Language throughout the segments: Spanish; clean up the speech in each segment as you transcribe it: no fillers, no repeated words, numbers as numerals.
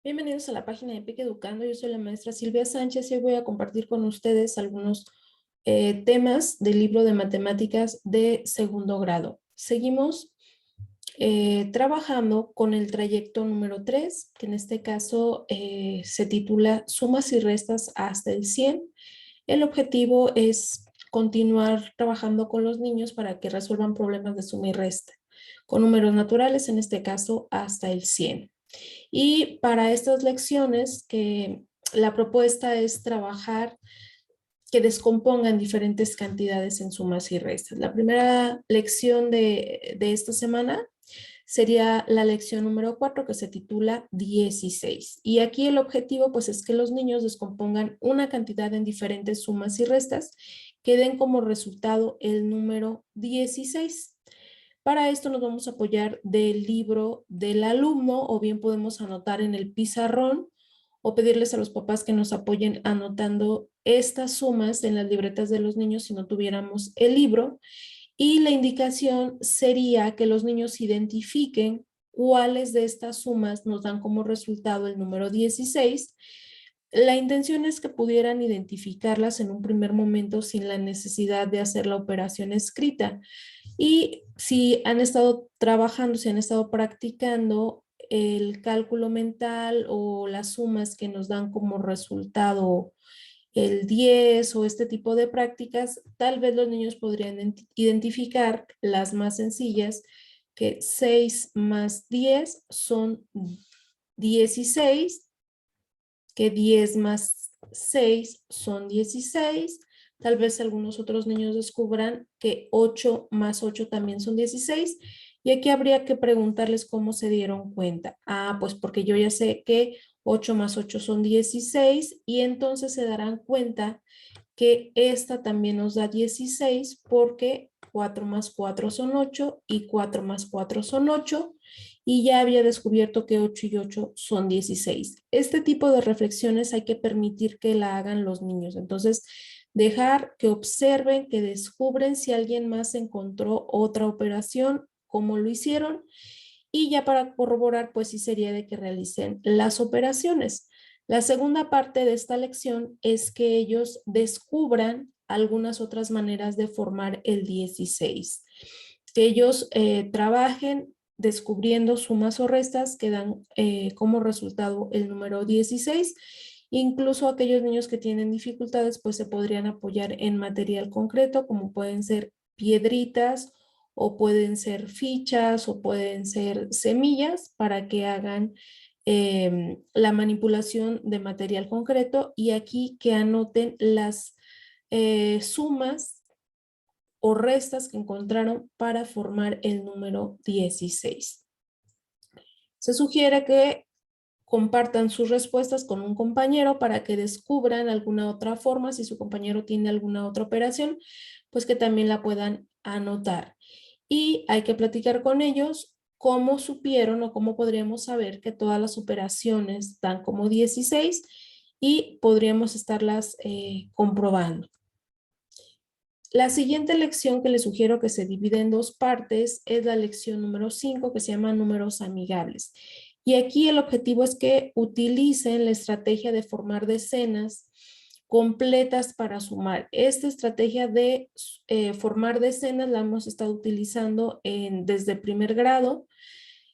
Bienvenidos a la página de Peque Educando. Yo soy la maestra Silvia Sánchez y hoy voy a compartir con ustedes algunos temas del libro de matemáticas de segundo grado. Seguimos trabajando con el trayecto número 3, que en este caso se titula Sumas y restas hasta el 100. El objetivo es continuar trabajando con los niños para que resuelvan problemas de suma y resta, con números naturales, en este caso hasta el 100. Y para estas lecciones, que la propuesta es trabajar que descompongan diferentes cantidades en sumas y restas. La primera lección de esta semana sería la lección número 4, que se titula 16. Y aquí el objetivo pues es que los niños descompongan una cantidad en diferentes sumas y restas que den como resultado el número 16. Para esto nos vamos a apoyar del libro del alumno, o bien podemos anotar en el pizarrón o pedirles a los papás que nos apoyen anotando estas sumas en las libretas de los niños si no tuviéramos el libro. Y la indicación sería que los niños identifiquen cuáles de estas sumas nos dan como resultado el número 16. La intención es que pudieran identificarlas en un primer momento sin la necesidad de hacer la operación escrita. Y si han estado trabajando, si han estado practicando el cálculo mental o las sumas que nos dan como resultado el 10 o este tipo de prácticas, tal vez los niños podrían identificar las más sencillas, que 6 más 10 son 16, que 10 más 6 son 16. Tal vez algunos otros niños descubran que 8 más 8 también son 16. Y aquí habría que preguntarles cómo se dieron cuenta. Ah, pues porque yo ya sé que 8 más 8 son 16 y entonces se darán cuenta que esta también nos da 16 porque 4 más 4 son 8 y 4 más 4 son 8 y ya había descubierto que 8 y 8 son 16. Este tipo de reflexiones hay que permitir que la hagan los niños. Entonces, dejar que observen, que descubren si alguien más encontró otra operación, cómo lo hicieron, y ya para corroborar, pues sí sería de que realicen las operaciones. La segunda parte de esta lección es que ellos descubran algunas otras maneras de formar el 16. Que ellos trabajen descubriendo sumas o restas que dan como resultado el número 16. Incluso aquellos niños que tienen dificultades pues se podrían apoyar en material concreto, como pueden ser piedritas o pueden ser fichas o pueden ser semillas, para que hagan la manipulación de material concreto, y aquí que anoten las sumas o restas que encontraron para formar el número 16. Se sugiere que compartan sus respuestas con un compañero para que descubran alguna otra forma. Si su compañero tiene alguna otra operación, pues que también la puedan anotar. Y hay que platicar con ellos cómo supieron o cómo podríamos saber que todas las operaciones dan como 16 y podríamos estarlas comprobando. La siguiente lección que les sugiero que se divide en dos partes es la lección número 5, que se llama números amigables. Y aquí el objetivo es que utilicen la estrategia de formar decenas completas para sumar. Esta estrategia de formar decenas la hemos estado utilizando desde primer grado,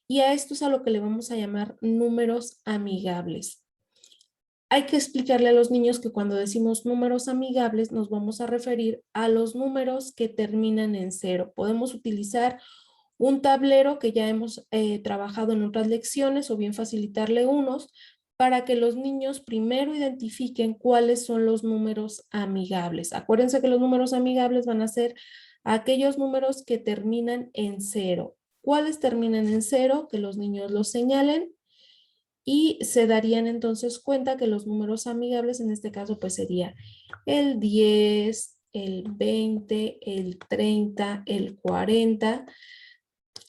y a esto es a lo que le vamos a llamar números amigables. Hay que explicarle a los niños que cuando decimos números amigables nos vamos a referir a los números que terminan en cero. Podemos utilizar un tablero que ya hemos trabajado en otras lecciones, o bien facilitarle unos para que los niños primero identifiquen cuáles son los números amigables. Acuérdense que los números amigables van a ser aquellos números que terminan en cero. ¿Cuáles terminan en cero? Que los niños los señalen y se darían entonces cuenta que los números amigables en este caso pues sería el 10, el 20, el 30, el 40,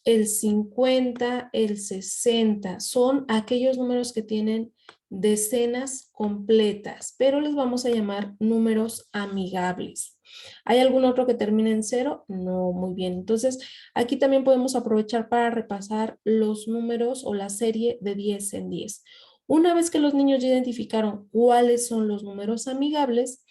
el 50, el 60. Son aquellos números que tienen decenas completas, pero les vamos a llamar números amigables. ¿Hay algún otro que termine en cero? No, muy bien. Entonces, aquí también podemos aprovechar para repasar los números o la serie de 10 en 10. Una vez que los niños ya identificaron cuáles son los números amigables,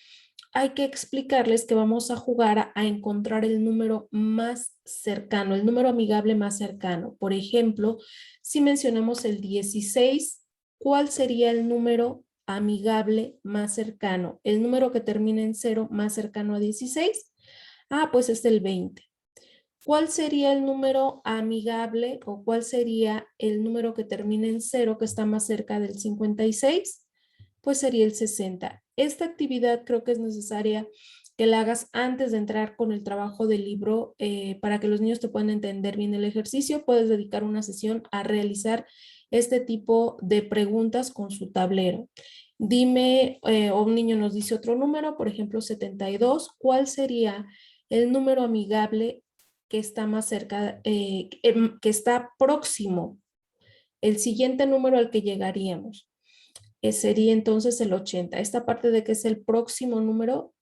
hay que explicarles que vamos a jugar a encontrar el número más cercano, el número amigable más cercano. Por ejemplo, si mencionamos el 16, ¿cuál sería el número amigable más cercano? El número que termina en 0 más cercano a 16. Ah, pues es el 20. ¿Cuál sería el número amigable o cuál sería el número que termina en 0 que está más cerca del 56? Pues sería el 60. Esta actividad creo que es necesaria que la hagas antes de entrar con el trabajo del libro para que los niños te puedan entender bien el ejercicio. Puedes dedicar una sesión a realizar este tipo de preguntas con su tablero. Dime, o un niño nos dice otro número, por ejemplo 72, ¿cuál sería el número amigable que está más cerca, que está próximo? El siguiente número al que llegaríamos sería entonces el 80. Esta parte de que es el próximo número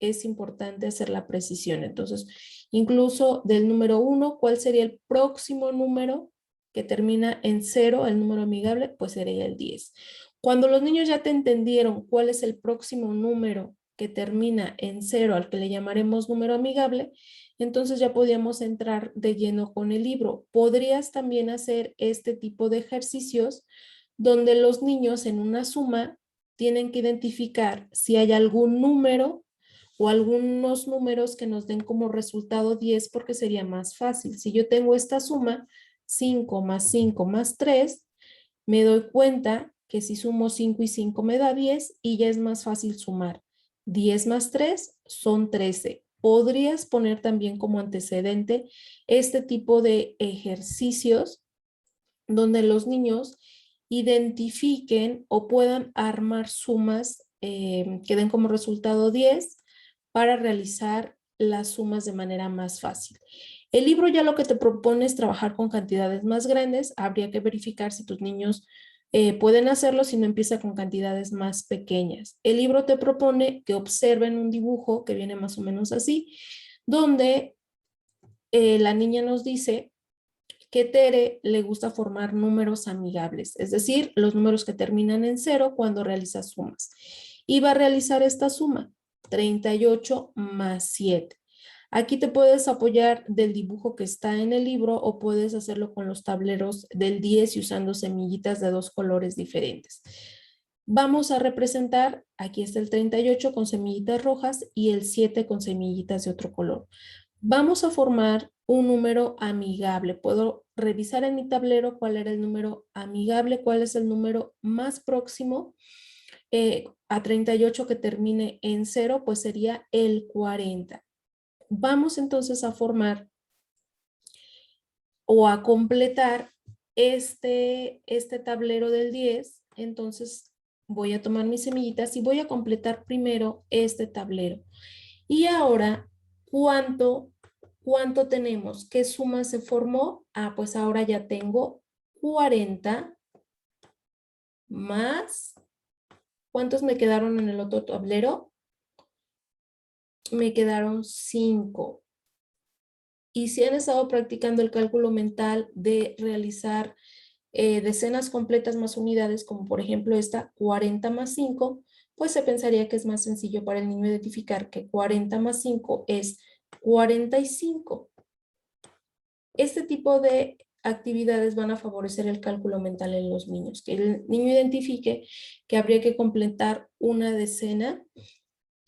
es importante hacer la precisión. Entonces, incluso del número 1, ¿cuál sería el próximo número que termina en 0, el número amigable? Pues sería el 10. Cuando los niños ya te entendieron cuál es el próximo número que termina en 0, al que le llamaremos número amigable, entonces ya podíamos entrar de lleno con el libro. Podrías también hacer este tipo de ejercicios donde los niños en una suma tienen que identificar si hay algún número o algunos números que nos den como resultado 10 porque sería más fácil. Si yo tengo esta suma, 5 más 5 más 3, me doy cuenta que si sumo 5 y 5 me da 10 y ya es más fácil sumar. 10 más 3 son 13. Podrías poner también como antecedente este tipo de ejercicios donde los niños identifiquen o puedan armar sumas que den como resultado 10 para realizar las sumas de manera más fácil. El libro ya lo que te propone es trabajar con cantidades más grandes. Habría que verificar si tus niños pueden hacerlo si no empieza con cantidades más pequeñas. El libro te propone que observen un dibujo que viene más o menos así, donde la niña nos dice que Tere le gusta formar números amigables, es decir, los números que terminan en 0 cuando realiza sumas. Y va a realizar esta suma, 38 más 7. Aquí te puedes apoyar del dibujo que está en el libro o puedes hacerlo con los tableros del 10 y usando semillitas de dos colores diferentes. Vamos a representar, aquí está el 38 con semillitas rojas y el 7 con semillitas de otro color. Vamos a formar un número amigable. Puedo revisar en mi tablero cuál era el número amigable, cuál es el número más próximo a 38 que termine en 0, pues sería el 40. Vamos entonces a formar o a completar este tablero del 10. Entonces voy a tomar mis semillitas y voy a completar primero este tablero. Y ahora, ¿cuánto tenemos? ¿Qué suma se formó? Ah, pues ahora ya tengo 40 más. ¿Cuántos me quedaron en el otro tablero? Me quedaron 5. Y si han estado practicando el cálculo mental de realizar decenas completas más unidades, como por ejemplo esta 40 más 5, pues se pensaría que es más sencillo para el niño identificar que 40 más 5 es 45. Este tipo de actividades van a favorecer el cálculo mental en los niños, que el niño identifique que habría que completar una decena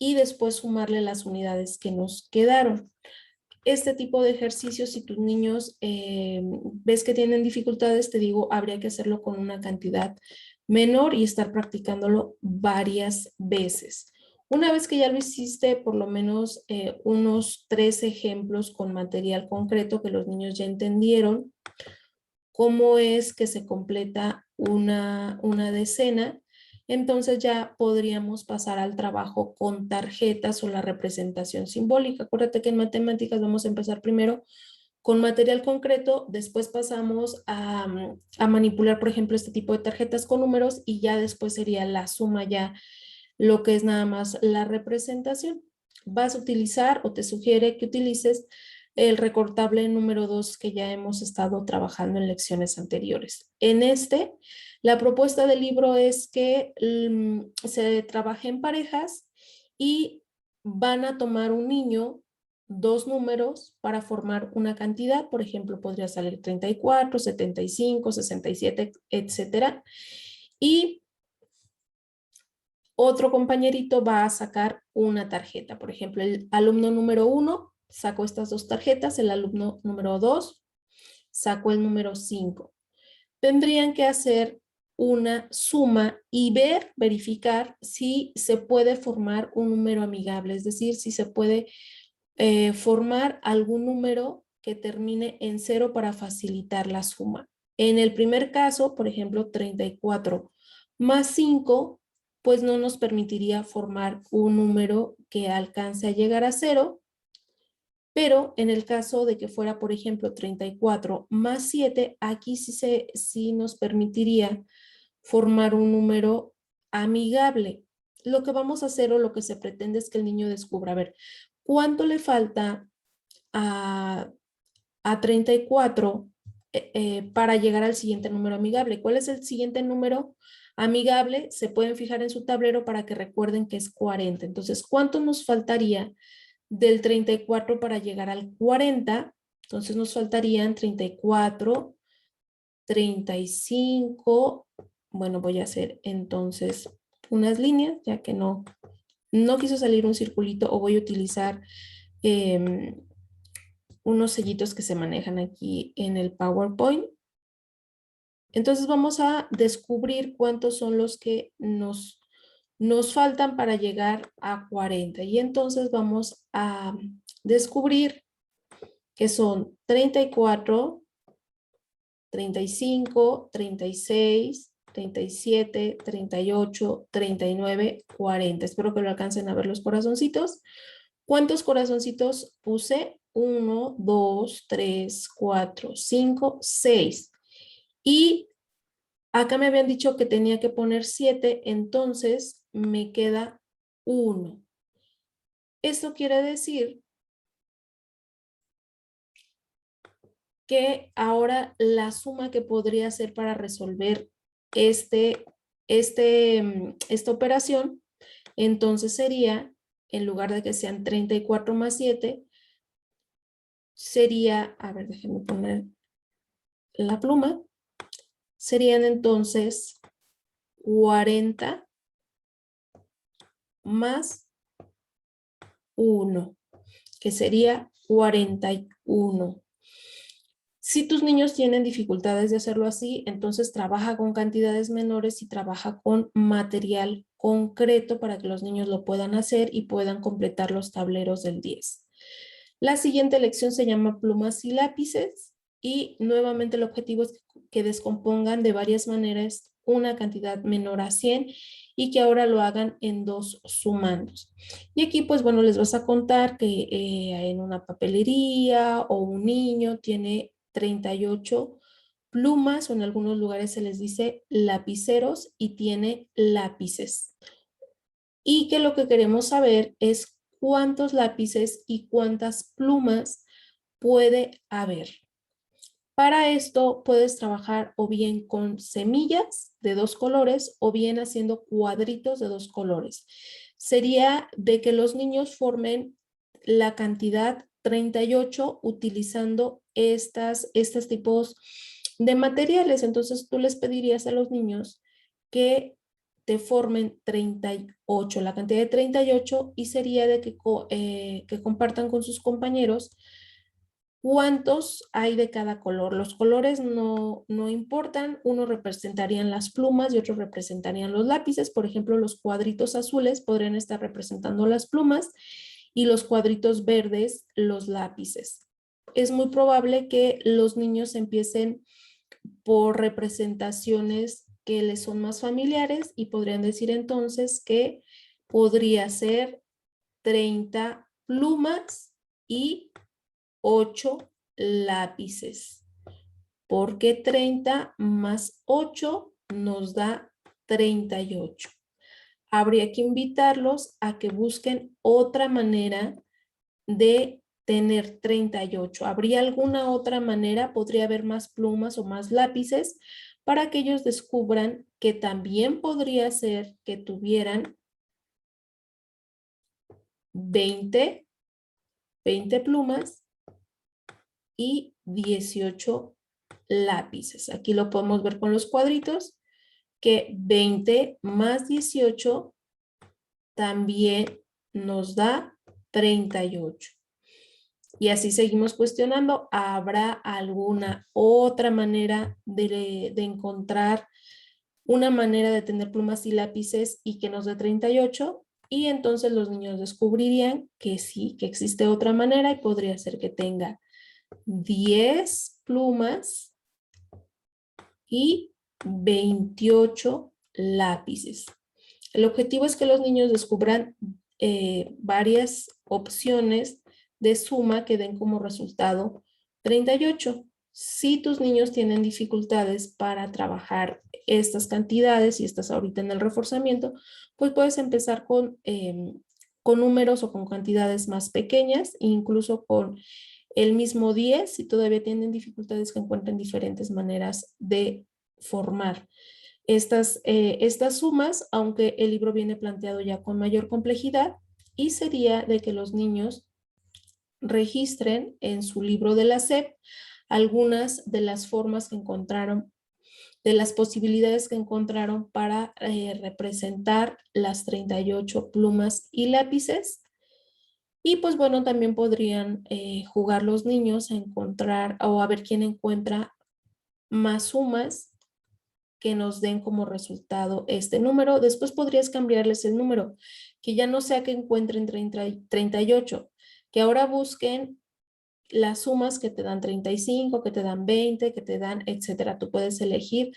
y después sumarle las unidades que nos quedaron. Este tipo de ejercicios, si tus niños ves que tienen dificultades, te digo, habría que hacerlo con una cantidad menor y estar practicándolo varias veces. Una vez que ya lo hiciste, por lo menos unos 3 ejemplos con material concreto que los niños ya entendieron, cómo es que se completa una decena, entonces ya podríamos pasar al trabajo con tarjetas o la representación simbólica. Acuérdate que en matemáticas vamos a empezar primero con material concreto, después pasamos a manipular, por ejemplo, este tipo de tarjetas con números y ya después sería la suma, ya lo que es nada más la representación. Vas a utilizar o te sugiere que utilices el recortable número 2 que ya hemos estado trabajando en lecciones anteriores. En la propuesta del libro es que se trabaje en parejas y van a tomar un niño, dos números para formar una cantidad. Por ejemplo, podría salir 34, 75, 67, etcétera. Y otro compañerito va a sacar una tarjeta. Por ejemplo, el alumno número 1 sacó estas dos tarjetas, el alumno número 2 sacó el número 5. Tendrían que hacer una suma y verificar si se puede formar un número amigable, es decir, si se puede formar algún número que termine en 0 para facilitar la suma. En el primer caso, por ejemplo, 34 más 5, pues no nos permitiría formar un número que alcance a llegar a 0, pero en el caso de que fuera, por ejemplo, 34 más 7, aquí sí nos permitiría formar un número amigable. Lo que vamos a hacer o lo que se pretende es que el niño descubra, a ver, ¿cuánto le falta a 34 para llegar al siguiente número amigable? ¿Cuál es el siguiente número amigable? Se pueden fijar en su tablero para que recuerden que es 40. Entonces, ¿cuánto nos faltaría del 34 para llegar al 40? Entonces nos faltarían 34, 35. Bueno, voy a hacer entonces unas líneas, ya que no quiso salir un circulito, o voy a utilizar unos sellitos que se manejan aquí en el PowerPoint. Entonces vamos a descubrir cuántos son los que nos faltan para llegar a 40. Y entonces vamos a descubrir que son 34, 35, 36, 37, 38, 39, 40. Espero que lo alcancen a ver los corazoncitos. ¿Cuántos corazoncitos puse? 1, 2, 3, 4, 5, 6. Y acá me habían dicho que tenía que poner 7, entonces me queda 1. Esto quiere decir que ahora la suma que podría hacer para resolver esta operación, entonces sería, en lugar de que sean 34 más 7, sería, a ver, déjenme poner la pluma, serían entonces 40 más 1, que sería 41. Si tus niños tienen dificultades de hacerlo así, entonces trabaja con cantidades menores y trabaja con material concreto para que los niños lo puedan hacer y puedan completar los tableros del 10. La siguiente lección se llama plumas y lápices, y nuevamente el objetivo es que descompongan de varias maneras una cantidad menor a 100 y que ahora lo hagan en dos sumandos. Y aquí pues bueno, les vas a contar que en una papelería o un niño tiene 38 plumas, o en algunos lugares se les dice lapiceros, y tiene lápices. Y que lo que queremos saber es cuántos lápices y cuántas plumas puede haber. Para esto puedes trabajar o bien con semillas de dos colores o bien haciendo cuadritos de dos colores. Sería de que los niños formen la cantidad 38 utilizando estos tipos de materiales. Entonces tú les pedirías a los niños que te formen 38, la cantidad de 38, y sería de que compartan con sus compañeros cuántos hay de cada color. Los colores no importan, unos representarían las plumas y otros representarían los lápices. Por ejemplo, los cuadritos azules podrían estar representando las plumas y los cuadritos verdes los lápices. Es muy probable que los niños empiecen por representaciones que les son más familiares y podrían decir entonces que podría ser 30 plumas y 8 lápices, porque 30 más 8 nos da 38. Habría que invitarlos a que busquen otra manera de tener 38. ¿Habría alguna otra manera? ¿Podría haber más plumas o más lápices para que ellos descubran que también podría ser que tuvieran 20 plumas y 18 lápices? Aquí lo podemos ver con los cuadritos, que 20 más 18 también nos da 38. Y así seguimos cuestionando. ¿Habrá alguna otra manera de encontrar una manera de tener plumas y lápices y que nos dé 38? Y entonces los niños descubrirían que sí, que existe otra manera y podría ser que tenga 10 plumas y 28 lápices. El objetivo es que los niños descubran varias opciones de suma que den como resultado 38. Si tus niños tienen dificultades para trabajar estas cantidades y estás ahorita en el reforzamiento, pues puedes empezar con números o con cantidades más pequeñas, incluso con el mismo 10, si todavía tienen dificultades, que encuentren diferentes maneras de formar estas sumas, aunque el libro viene planteado ya con mayor complejidad, y sería de que los niños registren en su libro de la SEP algunas de las formas que encontraron, de las posibilidades que encontraron para representar las 38 plumas y lápices. Y pues bueno, también podrían jugar los niños a encontrar o a ver quién encuentra más sumas que nos den como resultado este número. Después podrías cambiarles el número, que ya no sea que encuentren 38, que ahora busquen las sumas que te dan 35, que te dan 20, que te dan, etcétera. Tú puedes elegir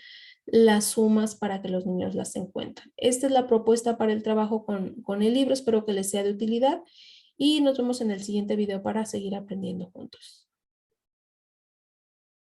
las sumas para que los niños las encuentren. Esta es la propuesta para el trabajo con el libro. Espero que les sea de utilidad y nos vemos en el siguiente video para seguir aprendiendo juntos.